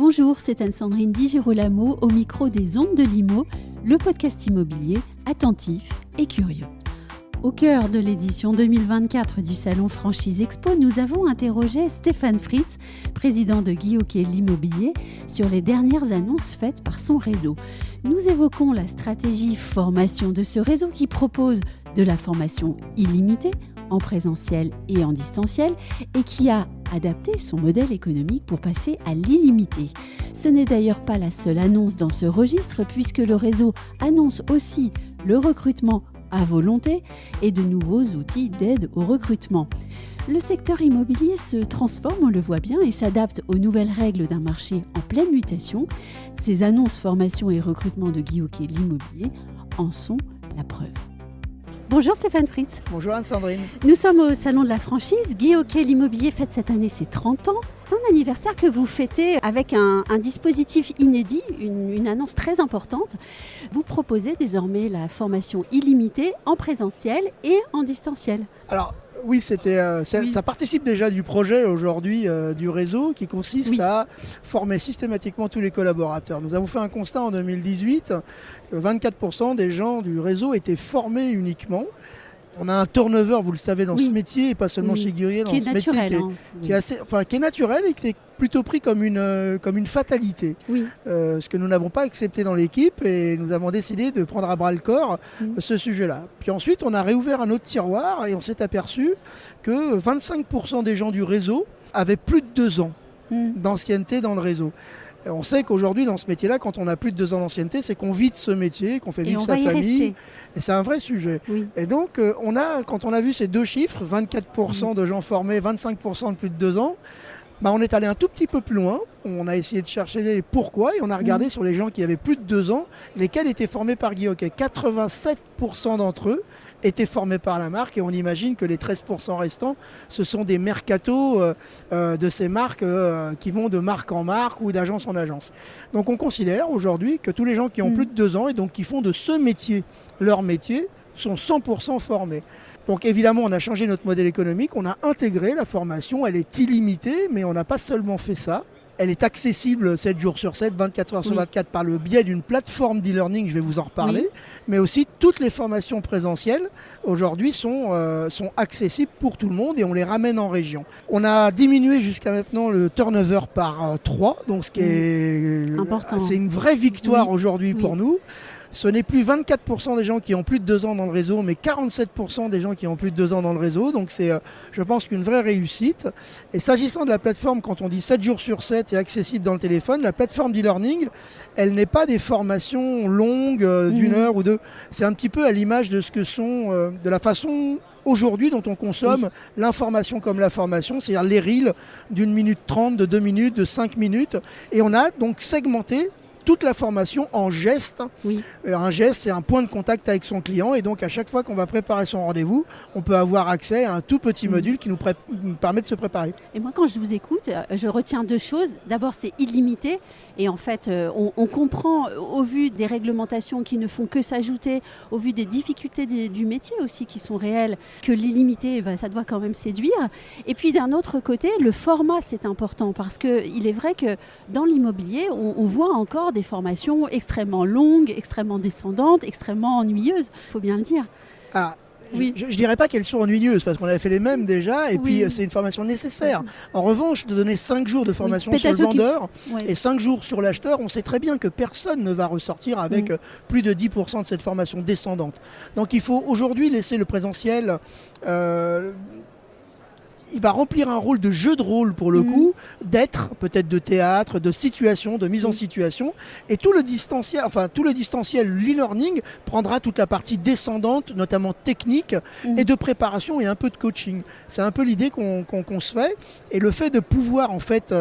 Bonjour, c'est Anne-Sandrine Di Girolamo au micro des Ondes de l'Imo, le podcast immobilier attentif et curieux. Au cœur de l'édition 2024 du Salon Franchise Expo, nous avons interrogé Stéphane Fritz, président de Guy Hockey l'Immobilier, sur les dernières annonces faites par son réseau. Nous évoquons la stratégie formation de ce réseau qui propose de la formation illimitée, en présentiel et en distanciel, et qui a adapté son modèle économique pour passer à l'illimité. Ce n'est d'ailleurs pas la seule annonce dans ce registre, puisque le réseau annonce aussi le recrutement à volonté et de nouveaux outils d'aide au recrutement. Le secteur immobilier se transforme, on le voit bien, et s'adapte aux nouvelles règles d'un marché en pleine mutation. Ces annonces formation et recrutement de Guy Hockey l'Immobilier en sont la preuve. Bonjour Stéphane Fritz. Bonjour Anne-Sandrine. Nous sommes au Salon de la franchise. Guy Hockey l'Immobilier fête cette année ses 30 ans. C'est un anniversaire que vous fêtez avec un dispositif inédit, une annonce très importante. Vous proposez désormais la formation illimitée en présentiel et en distanciel. Alors oui, ça participe déjà du projet aujourd'hui du réseau qui consiste à former systématiquement tous les collaborateurs. Nous avons fait un constat en 2018 que 24% des gens du réseau étaient formés uniquement. On a un turnover, vous le savez, dans ce métier, et pas seulement chez Guy Hockey, dans ce métier qui est naturel et qui est plutôt pris comme une fatalité. Ce que nous n'avons pas accepté dans l'équipe, et nous avons décidé de prendre à bras le corps ce sujet-là. Puis ensuite, on a réouvert un autre tiroir et on s'est aperçu que 25% des gens du réseau avaient plus de 2 ans d'ancienneté dans le réseau. On sait qu'aujourd'hui, dans ce métier-là, quand on a plus de 2 ans d'ancienneté, c'est qu'on vit de ce métier, qu'on fait vivre sa famille. Et c'est un vrai sujet. Et donc, quand on a vu ces deux chiffres, 24% de gens formés, 25% de plus de 2 ans, on est allé un tout petit peu plus loin. On a essayé de chercher les pourquoi et on a regardé sur les gens qui avaient plus de 2 ans, lesquels étaient formés par Guy Hockey. 87% d'entre eux étaient formés par la marque, et on imagine que les 13% restants, ce sont des mercatos de ces marques qui vont de marque en marque ou d'agence en agence. Donc on considère aujourd'hui que tous les gens qui ont plus de 2 ans et donc qui font de ce métier leur métier sont 100% formés. Donc évidemment, on a changé notre modèle économique, on a intégré la formation, elle est illimitée, mais on n'a pas seulement fait ça. Elle est accessible 7 jours sur 7, 24 heures sur 24 par le biais d'une plateforme d'e-learning, je vais vous en reparler. Mais aussi, toutes les formations présentielles aujourd'hui sont accessibles pour tout le monde et on les ramène en région. On a diminué jusqu'à maintenant le turnover par 3, donc ce qui est important. C'est une vraie victoire aujourd'hui pour nous. Ce n'est plus 24% des gens qui ont plus de 2 ans dans le réseau, mais 47% des gens qui ont plus de 2 ans dans le réseau. Donc c'est, je pense, qu'une vraie réussite. Et s'agissant de la plateforme, quand on dit 7 jours sur 7 et accessible dans le téléphone, la plateforme d'e-learning, elle n'est pas des formations longues d'1 heure ou 2. C'est un petit peu à l'image de ce que sont, de la façon aujourd'hui dont on consomme l'information comme la formation, c'est-à-dire les reels d'1 minute 30, de 2 minutes, de 5 minutes. Et on a donc segmenté toute la formation en geste. Un geste, c'est un point de contact avec son client, et donc à chaque fois qu'on va préparer son rendez-vous, on peut avoir accès à un tout petit module qui nous permet de se préparer. Et moi, quand je vous écoute, je retiens 2 choses. D'abord, c'est illimité, et en fait, on comprend au vu des réglementations qui ne font que s'ajouter, au vu des difficultés du métier aussi qui sont réelles, que l'illimité, ça doit quand même séduire. Et puis d'un autre côté, le format, c'est important, parce qu'il est vrai que dans l'immobilier, on voit encore des formations extrêmement longues, extrêmement descendantes, extrêmement ennuyeuses, il faut bien le dire. Je ne dirais pas qu'elles sont ennuyeuses, parce qu'on avait fait les mêmes déjà, et puis c'est une formation nécessaire. En revanche, de donner 5 jours de formation sur le vendeur et 5 jours sur l'acheteur, on sait très bien que personne ne va ressortir avec plus de 10% de cette formation descendante. Donc il faut aujourd'hui laisser le présentiel... il va remplir un rôle de jeu de rôle pour le coup, d'être, peut-être de théâtre, de situation, de mise en situation. Et tout le distanciel, l'e-learning prendra toute la partie descendante, notamment technique, et de préparation et un peu de coaching. C'est un peu l'idée qu'on se fait. Et le fait de pouvoir en fait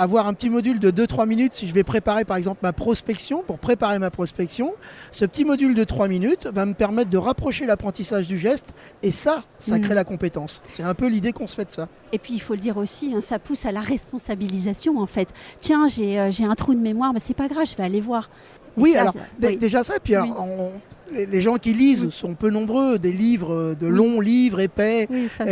avoir un petit module de 2-3 minutes si je vais préparer par exemple ma prospection, pour préparer ma prospection, ce petit module de 3 minutes va me permettre de rapprocher l'apprentissage du geste, et ça crée la compétence. C'est un peu l'idée qu'on se fait de ça. Et puis il faut le dire aussi, ça pousse à la responsabilisation en fait. Tiens, j'ai un trou de mémoire, mais c'est pas grave, je vais aller voir. Oui, alors déjà ça, et puis alors, les gens qui lisent sont peu nombreux, des livres, de longs livres épais, oui, ça,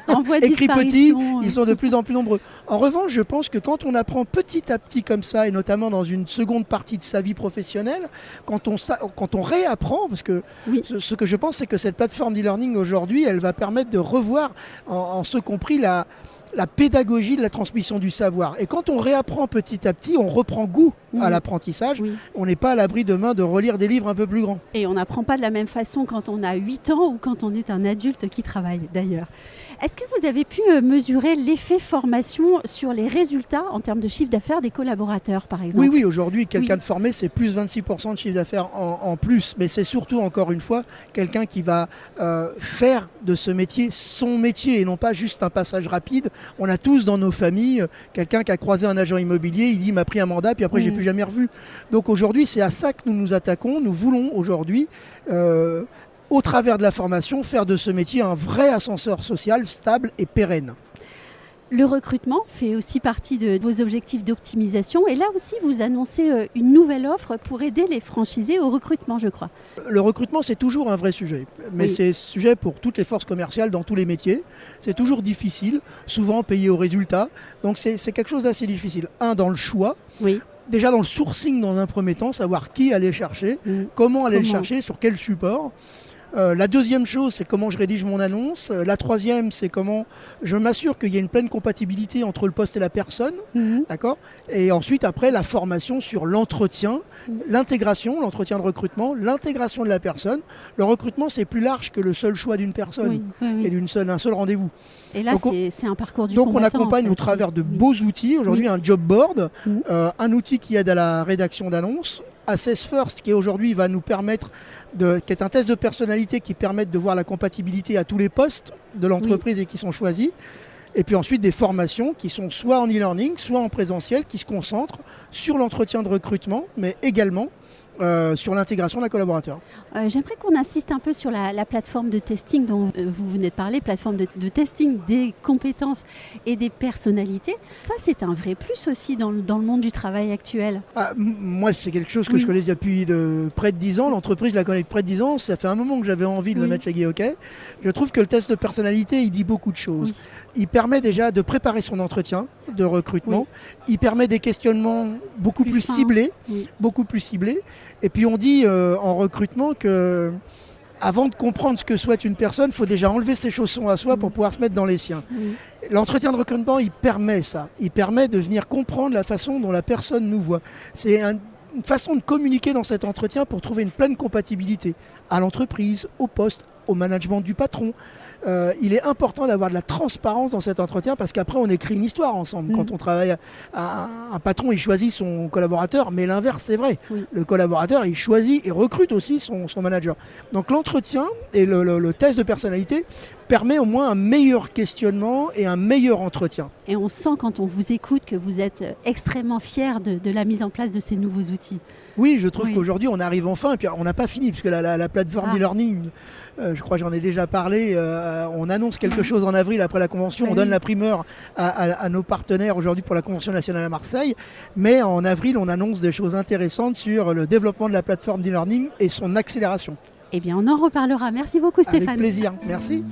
en voie de écrits petits, disparition. ils sont de plus en plus nombreux. En revanche, je pense que quand on apprend petit à petit comme ça, et notamment dans une seconde partie de sa vie professionnelle, quand on réapprend, parce que Oui. ce que je pense, c'est que cette plateforme d'e-learning aujourd'hui, elle va permettre de revoir, en ce compris, la pédagogie de la transmission du savoir. Et quand on réapprend petit à petit, on reprend goût à l'apprentissage. Oui. On n'est pas à l'abri demain de relire des livres un peu plus grands. Et on n'apprend pas de la même façon quand on a 8 ans ou quand on est un adulte qui travaille d'ailleurs. Est-ce que vous avez pu mesurer l'effet formation sur les résultats en termes de chiffre d'affaires des collaborateurs par exemple? Oui, aujourd'hui, quelqu'un de formé, c'est plus 26% de chiffre d'affaires en plus. Mais c'est surtout, encore une fois, quelqu'un qui va faire de ce métier son métier et non pas juste un passage rapide. On a tous dans nos familles quelqu'un qui a croisé un agent immobilier, il dit il m'a pris un mandat, puis après j'ai plus jamais revu. Donc aujourd'hui, c'est à ça que nous nous attaquons. Nous voulons aujourd'hui, au travers de la formation, faire de ce métier un vrai ascenseur social stable et pérenne. Le recrutement fait aussi partie de vos objectifs d'optimisation et là aussi vous annoncez une nouvelle offre pour aider les franchisés au recrutement, je crois. Le recrutement, c'est toujours un vrai sujet, mais c'est sujet pour toutes les forces commerciales dans tous les métiers. C'est toujours difficile, souvent payé au résultat, donc c'est quelque chose d'assez difficile. Dans le choix. Oui. Déjà dans le sourcing dans un premier temps, savoir qui aller chercher, comment aller le chercher, sur quel support. La deuxième chose, c'est comment je rédige mon annonce. La troisième, c'est comment je m'assure qu'il y a une pleine compatibilité entre le poste et la personne. D'accord ? Et ensuite, après, la formation sur l'entretien, l'intégration, l'entretien de recrutement, l'intégration de la personne. Le recrutement, c'est plus large que le seul choix d'une personne et d'un seul rendez-vous. Et là, c'est un parcours du combattant. Donc, on accompagne au travers de beaux outils. Aujourd'hui, un job board, un outil qui aide à la rédaction d'annonces. Assess First, qui aujourd'hui va nous permettre, qui est un test de personnalité qui permet de voir la compatibilité à tous les postes de l'entreprise et qui sont choisis. Et puis ensuite des formations qui sont soit en e-learning, soit en présentiel, qui se concentrent sur l'entretien de recrutement, mais également sur l'intégration d'un collaborateur. J'aimerais qu'on insiste un peu sur la plateforme de testing dont vous venez de parler, plateforme de testing des compétences et des personnalités. Ça, c'est un vrai plus aussi dans le monde du travail actuel. Moi, c'est quelque chose que je connais depuis près de 10 ans. L'entreprise, je la connais depuis près de 10 ans. Ça fait un moment que j'avais envie de le mettre chez GayOK. Je trouve que le test de personnalité, il dit beaucoup de choses. Il permet déjà de préparer son entretien de recrutement. Il permet des questionnements beaucoup plus ciblés. Beaucoup plus ciblés. Et puis on dit en recrutement que avant de comprendre ce que souhaite une personne, il faut déjà enlever ses chaussons à soi pour pouvoir se mettre dans les siens. L'entretien de recrutement, il permet ça. Il permet de venir comprendre la façon dont la personne nous voit. C'est une façon de communiquer dans cet entretien pour trouver une pleine compatibilité à l'entreprise, au poste, au management du patron. Il est important d'avoir de la transparence dans cet entretien parce qu'après on écrit une histoire ensemble. Quand on travaille, un patron il choisit son collaborateur, mais l'inverse c'est vrai. Le collaborateur il choisit et recrute aussi son manager. Donc l'entretien et le test de personnalité permet au moins un meilleur questionnement et un meilleur entretien. Et on sent quand on vous écoute que vous êtes extrêmement fiers de la mise en place de ces nouveaux outils. Oui, je trouve qu'aujourd'hui on arrive enfin, et puis on n'a pas fini, puisque la plateforme e-learning, je crois que j'en ai déjà parlé, on annonce quelque chose en avril après la convention, on donne la primeur à nos partenaires aujourd'hui pour la convention nationale à Marseille, mais en avril on annonce des choses intéressantes sur le développement de la plateforme d'e-learning et son accélération. Eh bien on en reparlera, merci beaucoup Stéphane. Avec plaisir, merci.